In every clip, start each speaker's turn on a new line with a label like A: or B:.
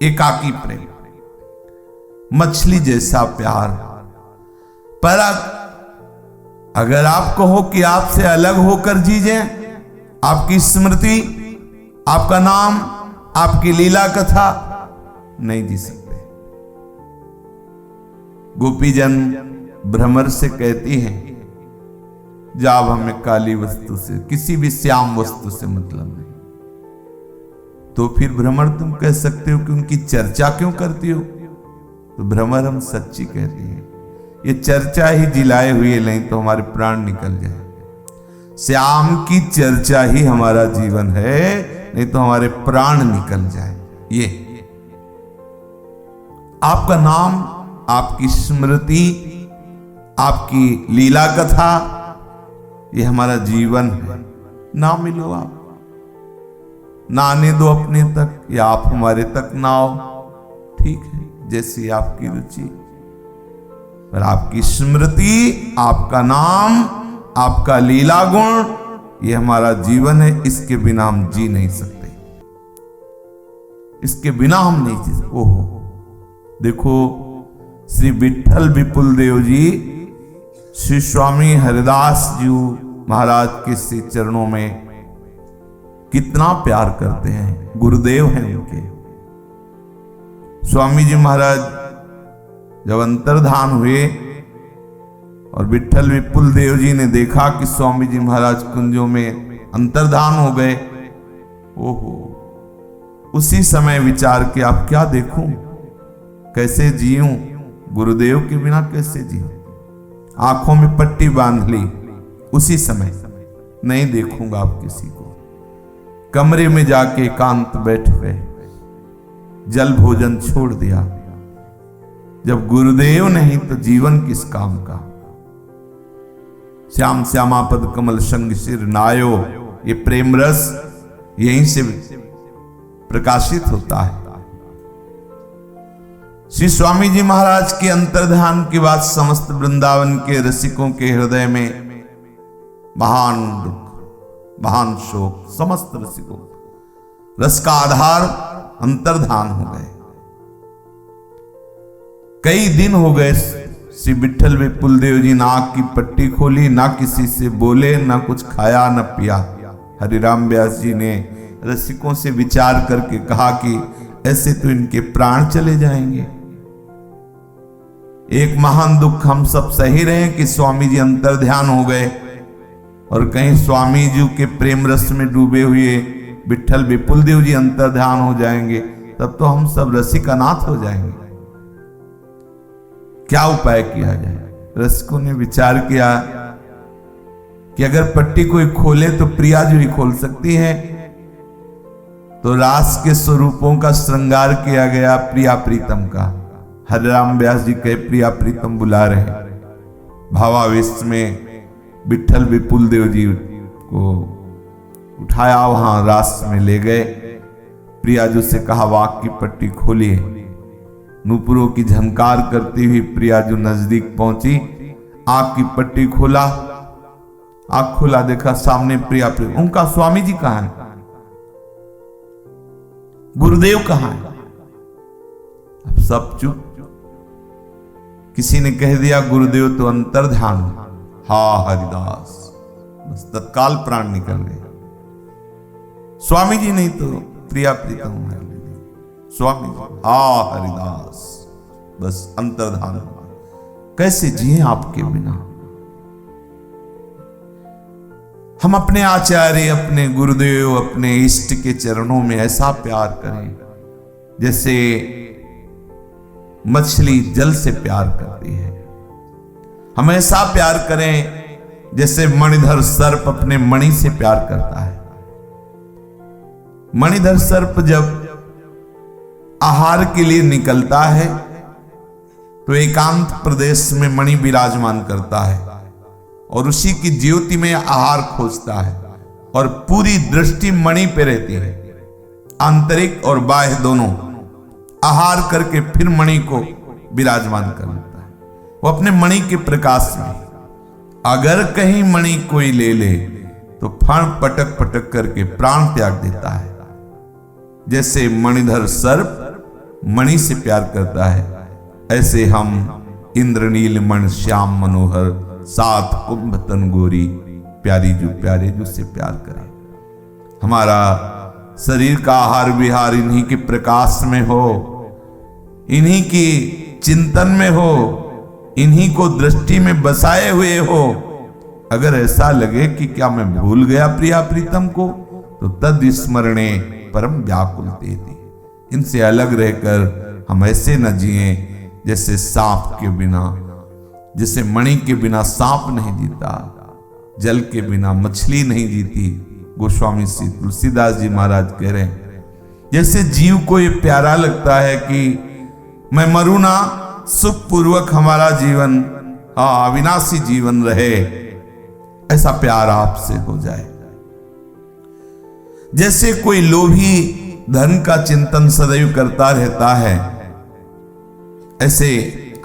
A: एकाकी प्रेम, मछली जैसा प्यार। पर अगर आप कहो कि आपसे अलग होकर जीजे, आपकी स्मृति, आपका नाम, आपकी लीला कथा, नहीं जी सकते। गोपीजन भ्रमर से कहती हैं, जाब हमें काली वस्तु से, किसी भी श्याम वस्तु से मतलब नहीं। तो फिर भ्रमर तुम कह सकते हो कि उनकी चर्चा क्यों करती हो? तो भ्रमर हम सच्ची कहती हैं, ये चर्चा ही जिलाए हुए, नहीं तो हमारे प्राण निकल जाए। श्याम की चर्चा ही हमारा जीवन है, नहीं तो हमारे प्राण निकल जाए। ये आपका नाम, आपकी स्मृति, आपकी लीला कथा, ये हमारा जीवन है। ना मिलो आप, ना आने दो अपने तक, या आप हमारे तक ना आओ, ठीक है, जैसी आपकी रुचि। पर आपकी स्मृति, आपका नाम, आपका लीला गुण, ये हमारा जीवन है। इसके बिना हम जी नहीं सकते, इसके बिना हम नहीं जी सकते। ओहो, देखो श्री विठल विपुल देव जी श्री स्वामी हरिदास जी महाराज के श्री चरणों में कितना प्यार करते हैं। गुरुदेव हैं उनके। स्वामी जी महाराज जब अंतर्धान हुए और विठल विपुल देव जी ने देखा कि स्वामी जी महाराज कुंजों में अंतर्धान हो गए, ओहो, उसी समय विचार किया, अब क्या देखूं, कैसे जीऊं, गुरुदेव के बिना कैसे जीऊं। आंखों में पट्टी बांध ली, उसी समय नहीं देखूंगा अब किसी को। कमरे में जाके एकांत बैठ गए, जल भोजन छोड़ दिया। जब गुरुदेव नहीं तो जीवन किस काम का। श्याम श्यामापद कमल संग सिर नायो, ये प्रेम रस यहीं से प्रकाशित होता है। श्री स्वामी जी महाराज के अंतर्ध्यान के बाद समस्त वृंदावन के रसिकों के हृदय में महान दुख, महान शोक, समस्त रसिकों रस का आधार अंतर्धान हो गए। कई दिन हो गए श्री विठल विपुल देव जी ना आंख की पट्टी खोली, ना किसी से बोले, ना कुछ खाया न पिया। हरिराम व्यास जी ने रसिकों से विचार करके कहा कि ऐसे तो इनके प्राण चले जाएंगे। एक महान दुख हम सब सही रहे कि स्वामी जी अंतर्ध्यान हो गए, और कहीं स्वामी जी के प्रेम रस में डूबे हुए विठल विपुल देव जी अंतर्ध्यान हो जाएंगे, तब तो हम सब रसिक अनाथ हो जाएंगे। क्या उपाय किया जाए? रसिकों ने विचार किया कि अगर पट्टी कोई खोले तो प्रिया जी खोल सकती है। तो रास के स्वरूपों का श्रृंगार किया गया, प्रिया प्रीतम का। हरिराम व्यास जी कहे प्रिया प्रीतम बुला रहे। भावावेश में विठल विपुल देव जी को उठाया, वहां रास में ले गए। प्रिया जी से कहा वाक की पट्टी खोलिए। नूपुरों की झनकार करती हुई प्रिया जी नजदीक पहुंची, आंख की पट्टी खोला, आंख खोला, देखा सामने प्रिया प्रिया। उनका स्वामी जी कहां है, गुरुदेव कहां है? अब सब चुप। किसी ने कह दिया गुरुदेव तो अंतर्ध्यान। हा हरिदास, बस तत्काल प्राण निकल गए। स्वामी जी नहीं तो प्रिया प्रीतम है। स्वामी जी, हा हरिदास, बस अंतर्धान। कैसे जिए आपके बिना? हम अपने आचार्य, अपने गुरुदेव, अपने इष्ट के चरणों में ऐसा प्यार करें जैसे मछली जल से प्यार करती है। हम ऐसा प्यार करें जैसे मणिधर सर्प अपने मणि से प्यार करता है। मणिधर सर्प जब आहार के लिए निकलता है तो एकांत प्रदेश में मणि विराजमान करता है और उसी की ज्योति में आहार खोजता है और पूरी दृष्टि मणि पे रहती है। आंतरिक और बाह्य दोनों आहार करके फिर मणि को विराजमान कर लेता है। वो अपने मणि के प्रकाश में अगर कहीं मणि कोई ले ले तो फण पटक पटक करके प्राण त्याग देता है। जैसे मणिधर सर्प मणि से प्यार करता है, ऐसे हम इंद्रनील मण श्याम मनोहर सात कुंभ तन गोरी प्यारे जो से प्यार करें। हमारा शरीर का आहार विहार इन्हीं के प्रकाश में हो, इन्हीं की चिंतन में हो, इन्हीं को दृष्टि में बसाए हुए हो। अगर ऐसा लगे कि क्या मैं भूल गया प्रिया प्रीतम को, तो तद स्मरणे परम व्याकुल तेति। इनसे अलग रहकर हम ऐसे न जिए जैसे सांप के बिना, जैसे मणि के बिना सांप नहीं जीता, जल के बिना मछली नहीं जीती। गोस्वामी श्री तुलसीदास जी महाराज कह रहे हैं, जैसे जीव को ये प्यारा लगता है कि मैं मरूं ना, सुख पूर्वक हमारा जीवन अविनाशी जीवन रहे, ऐसा प्यार आपसे हो जाए। जैसे कोई लोभी धन का चिंतन सदैव करता रहता है, ऐसे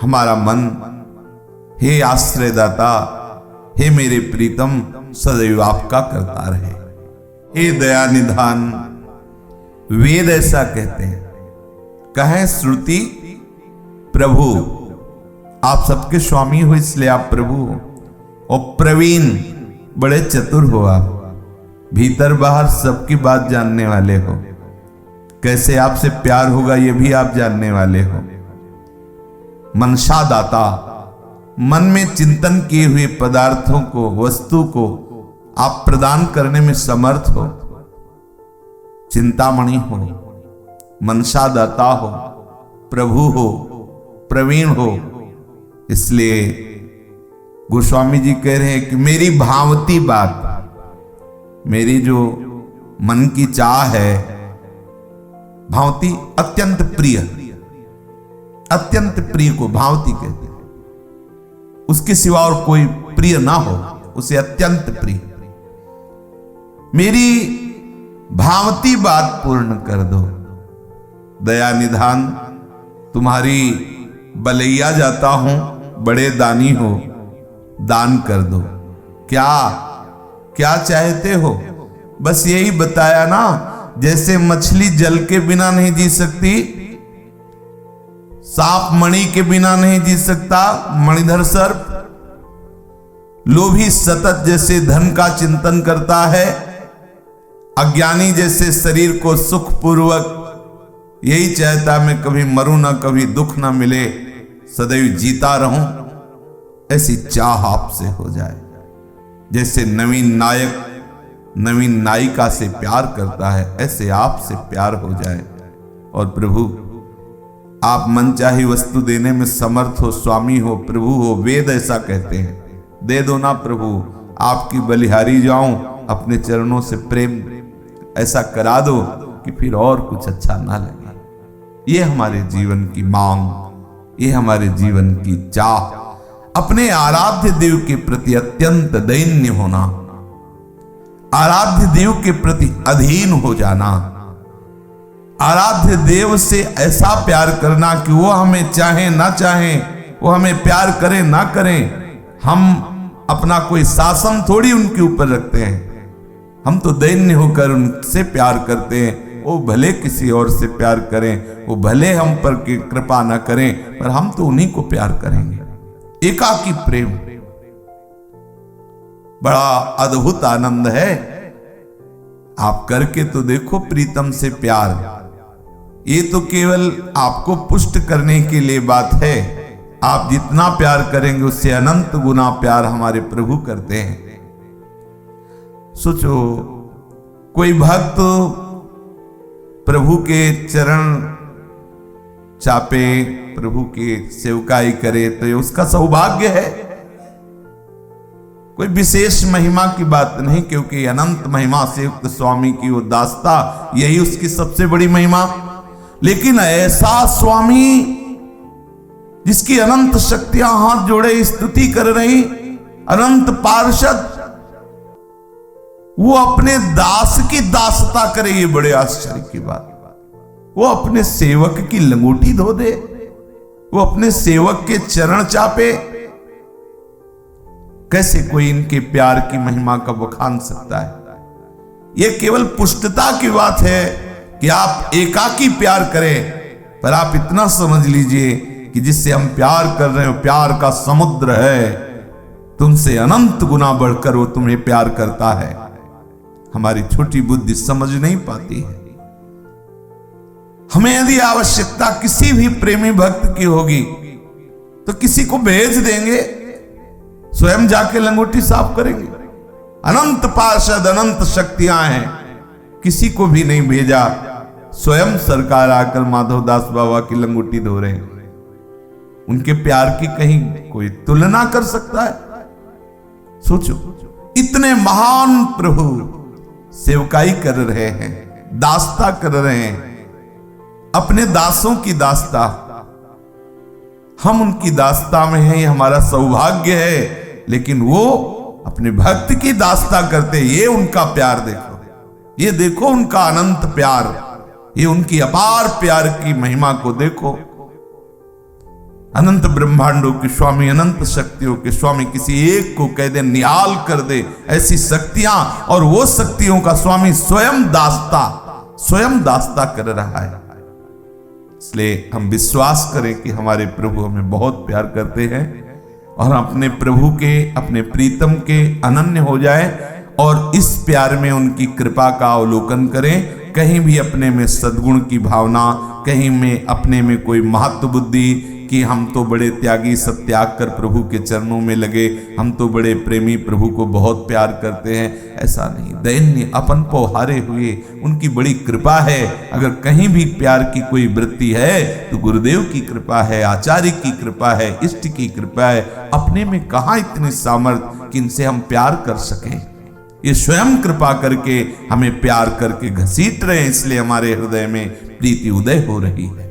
A: हमारा मन, हे आश्रयदाता, हे मेरे प्रीतम, सदैव आपका करता रहे। हे दया निधान, वेद ऐसा कहते हैं, कहें श्रुति प्रभु, आप सबके स्वामी हो इसलिए आप प्रभु हो। और प्रवीण, बड़े चतुर हो आप, भीतर बाहर सबकी बात जानने वाले हो, कैसे आपसे प्यार होगा ये भी आप जानने वाले हो। मनसा दाता, मन में चिंतन किए हुए पदार्थों को, वस्तु को आप प्रदान करने में समर्थ हो। चिंतामणि हो, मनसा दाता हो, प्रभु हो, प्रवीण हो। इसलिए गोस्वामी जी कह रहे हैं कि मेरी भावती बात, मेरी जो मन की चाह है, भावती अत्यंत प्रिय, अत्यंत प्रिय को भावती कहते हैं। उसके सिवा और कोई प्रिय ना हो, उसे अत्यंत प्रिय। मेरी भावती बात पूर्ण कर दो। दया निधान, तुम्हारी बलैया जाता हूं, बड़े दानी हो, दान कर दो। क्या क्या चाहते हो? बस यही बताया ना, जैसे मछली जल के बिना नहीं जी सकती, सांप मणि के बिना नहीं जी सकता, मणिधर सर्प, लोभी सतत जैसे धन का चिंतन करता है, अज्ञानी जैसे शरीर को सुख पूर्वक यही चाहता मैं कभी मरूं ना, कभी दुख ना मिले, सदैव जीता रहूं, ऐसी चाह आपसे हो जाए। जैसे नवीन नायक नवीन नायिका से प्यार करता है, ऐसे आपसे प्यार हो जाए। और प्रभु, आप मनचाही वस्तु देने में समर्थ हो, स्वामी हो, प्रभु हो। वेद ऐसा कहते हैं, दे दो ना प्रभु, आपकी बलिहारी जाऊं, अपने चरणों से प्रेम ऐसा करा दो कि फिर और कुछ अच्छा ना लगे। ये हमारे जीवन की मांग, ये हमारे जीवन की चाह, अपने आराध्य देव के प्रति अत्यंत दैन्य होना, आराध्य देव के प्रति अधीन हो जाना, आराध्य देव से ऐसा प्यार करना कि वो हमें चाहे ना चाहे, वो हमें प्यार करे ना करें, हम अपना कोई शासन थोड़ी उनके ऊपर रखते हैं। हम तो दैन्य होकर उनसे प्यार करते हैं। वो भले किसी और से प्यार करें, वो भले हम पर कृपा ना करें, पर हम तो उन्हीं को प्यार करेंगे। एकाकी प्रेम बड़ा अद्भुत आनंद है। आप करके तो देखो प्रीतम से प्यार। ये तो केवल आपको पुष्ट करने के लिए बात है। आप जितना प्यार करेंगे उससे अनंत गुना प्यार हमारे प्रभु करते हैं। सोचो, कोई भक्त प्रभु के चरण चापे, प्रभु की सेवकाई करे तो ये उसका सौभाग्य है। कोई विशेष महिमा की बात नहीं, क्योंकि अनंत महिमा से युक्त स्वामी की वो दास्ता, यही उसकी सबसे बड़ी महिमा। लेकिन ऐसा स्वामी जिसकी अनंत शक्तियां हाथ जोड़े स्तुति कर रही, अनंत पार्षद, वो अपने दास की दासता करे, ये बड़े आश्चर्य की बात। वो अपने सेवक की लंगोटी धो दे, वो अपने सेवक के चरण चापे। कैसे कोई इनके प्यार की महिमा का बखान सकता है? ये केवल पुष्टता की बात है कि आप एकाकी प्यार करें, पर आप इतना समझ लीजिए कि जिससे हम प्यार कर रहे हो प्यार का समुद्र है, तुमसे अनंत गुना बढ़कर वो तुम्हें प्यार करता है। हमारी छोटी बुद्धि समझ नहीं पाती है। हमें यदि आवश्यकता किसी भी प्रेमी भक्त की होगी तो किसी को भेज देंगे, स्वयं जाके लंगोटी साफ करेंगे। अनंत पार्षद अनंत शक्तियां हैं, किसी को भी नहीं भेजा, स्वयं सरकार आकर माधवदास बाबा की लंगोटी धो रहे हैं। उनके प्यार की कहीं कोई तुलना कर सकता है? सोचो, इतने महान प्रभु सेवकाई कर रहे हैं, दास्ता कर रहे हैं, अपने दासों की दास्ता। हम उनकी दास्ता में हैं, ये हमारा सौभाग्य है। लेकिन वो अपने भक्त की दास्ता करते, ये उनका प्यार देखो, ये देखो उनका अनंत प्यार, ये उनकी अपार प्यार की महिमा को देखो। अनंत ब्रह्मांडों के स्वामी, अनंत शक्तियों के स्वामी, किसी एक को कह दे, निहाल कर दे ऐसी शक्तियां, और वो शक्तियों का स्वामी स्वयं दास्ता कर रहा है। इसलिए हम विश्वास करें कि हमारे प्रभु हमें बहुत प्यार करते हैं, और अपने प्रभु के, अपने प्रीतम के अनन्य हो जाए, और इस प्यार में उनकी कृपा का अवलोकन करें। कहीं भी अपने में सद्गुण की भावना, कहीं में अपने में कोई महत्व बुद्धि कि हम तो बड़े त्यागी, सब त्याग कर प्रभु के चरणों में लगे, हम तो बड़े प्रेमी, प्रभु को बहुत प्यार करते हैं, ऐसा नहीं। दैन्य अपन को हारे हुए, उनकी बड़ी कृपा है। अगर कहीं भी प्यार की कोई वृत्ति है तो गुरुदेव की कृपा है, आचार्य की कृपा है, इष्ट की कृपा है। अपने में कहाँ इतनी सामर्थ्य कि इनसे हम प्यार कर सकें? ये स्वयं कृपा करके हमें प्यार करके घसीट रहे हैं, इसलिए हमारे हृदय में प्रीति उदय हो रही है।